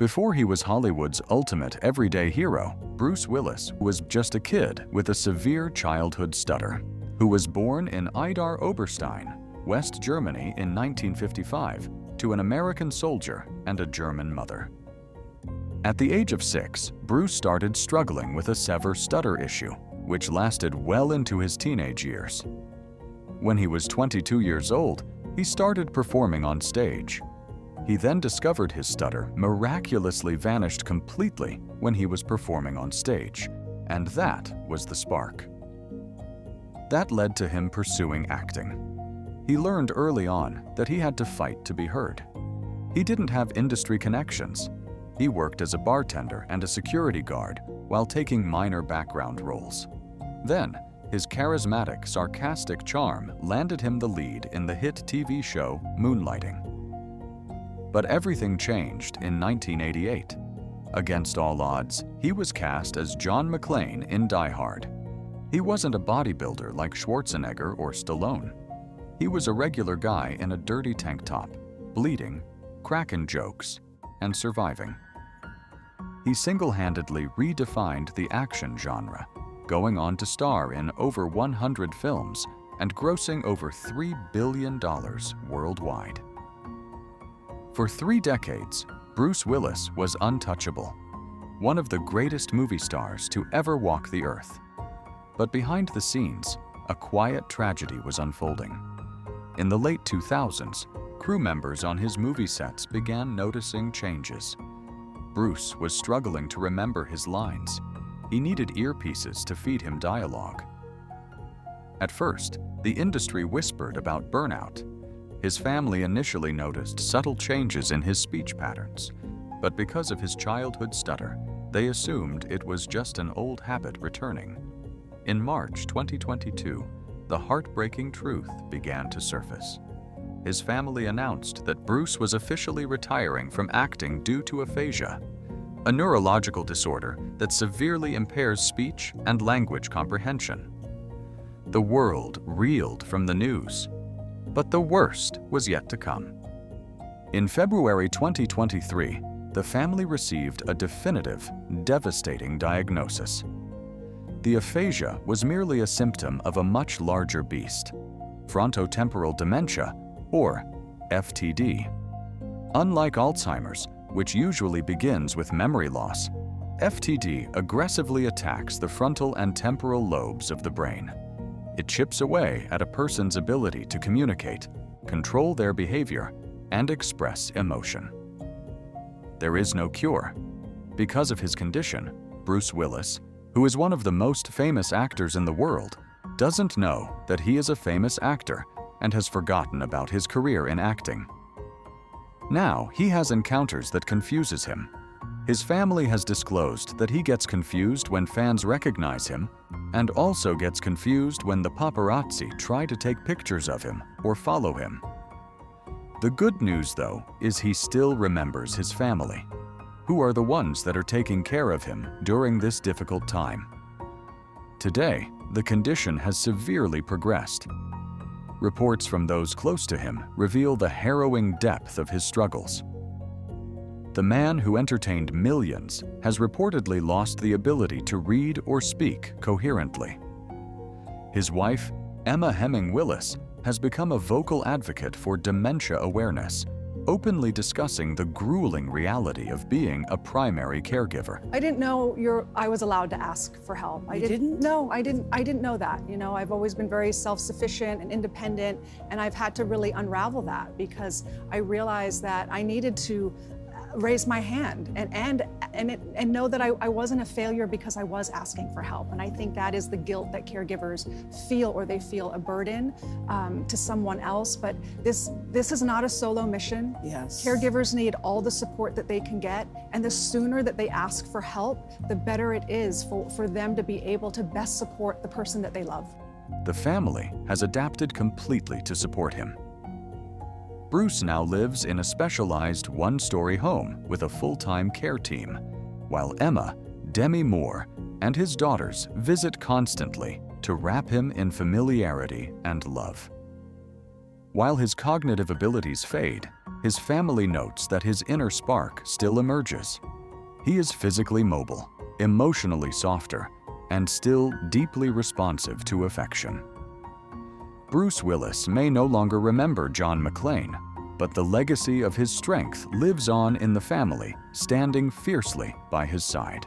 Before he was Hollywood's ultimate everyday hero, Bruce Willis was just a kid with a severe childhood stutter, who was born in Idar Oberstein, West Germany in 1955, to an American soldier and a German mother. At the age of 6, Bruce started struggling with a severe stutter issue, which lasted well into his teenage years. When he was 22 years old, he started performing on stage. He then discovered his stutter miraculously vanished completely when he was performing on stage, and that was the spark. That led to him pursuing acting. He learned early on that he had to fight to be heard. He didn't have industry connections. He worked as a bartender and a security guard while taking minor background roles. Then, his charismatic, sarcastic charm landed him the lead in the hit TV show Moonlighting. But everything changed in 1988. Against all odds, he was cast as John McClane in Die Hard. He wasn't a bodybuilder like Schwarzenegger or Stallone. He was a regular guy in a dirty tank top, bleeding, cracking jokes, and surviving. He single-handedly redefined the action genre, going on to star in over 100 films and grossing over $3 billion worldwide. For 3 decades, Bruce Willis was untouchable, one of the greatest movie stars to ever walk the earth. But behind the scenes, a quiet tragedy was unfolding. In the late 2000s, crew members on his movie sets began noticing changes. Bruce was struggling to remember his lines. He needed earpieces to feed him dialogue. At first, the industry whispered about burnout. His family initially noticed subtle changes in his speech patterns, but because of his childhood stutter, they assumed it was just an old habit returning. In March 2022, the heartbreaking truth began to surface. His family announced that Bruce was officially retiring from acting due to aphasia, a neurological disorder that severely impairs speech and language comprehension. The world reeled from the news. But the worst was yet to come. In February 2023, the family received a definitive, devastating diagnosis. The aphasia was merely a symptom of a much larger beast, frontotemporal dementia, or FTD. Unlike Alzheimer's, which usually begins with memory loss, FTD aggressively attacks the frontal and temporal lobes of the brain. It chips away at a person's ability to communicate, control their behavior, and express emotion. There is no cure. Because of his condition, Bruce Willis, who is one of the most famous actors in the world, doesn't know that he is a famous actor and has forgotten about his career in acting. Now he has encounters that confuses him. His family has disclosed that he gets confused when fans recognize him and also gets confused when the paparazzi try to take pictures of him or follow him. The good news, though, is he still remembers his family, who are the ones that are taking care of him during this difficult time. Today, the condition has severely progressed. Reports from those close to him reveal the harrowing depth of his struggles. The man who entertained millions has reportedly lost the ability to read or speak coherently. His wife, Emma Hemming Willis, has become a vocal advocate for dementia awareness, openly discussing the grueling reality of being a primary caregiver. I didn't know I was allowed to ask for help. I didn't know that. You know, I've always been very self-sufficient and independent, and I've had to really unravel that because I realized that I needed to raise my hand and know that I wasn't a failure because I was asking for help. And I think that is the guilt that caregivers feel, or they feel a burden to someone else. But this is not a solo mission. Yes. Caregivers need all the support that they can get, and the sooner that they ask for help, the better it is for them to be able to best support the person that they love. The family has adapted completely to support him. Bruce now lives in a specialized one-story home with a full-time care team, while Emma, Demi Moore, and his daughters visit constantly to wrap him in familiarity and love. While his cognitive abilities fade, his family notes that his inner spark still emerges. He is physically mobile, emotionally softer, and still deeply responsive to affection. Bruce Willis may no longer remember John McClane, but the legacy of his strength lives on in the family, standing fiercely by his side.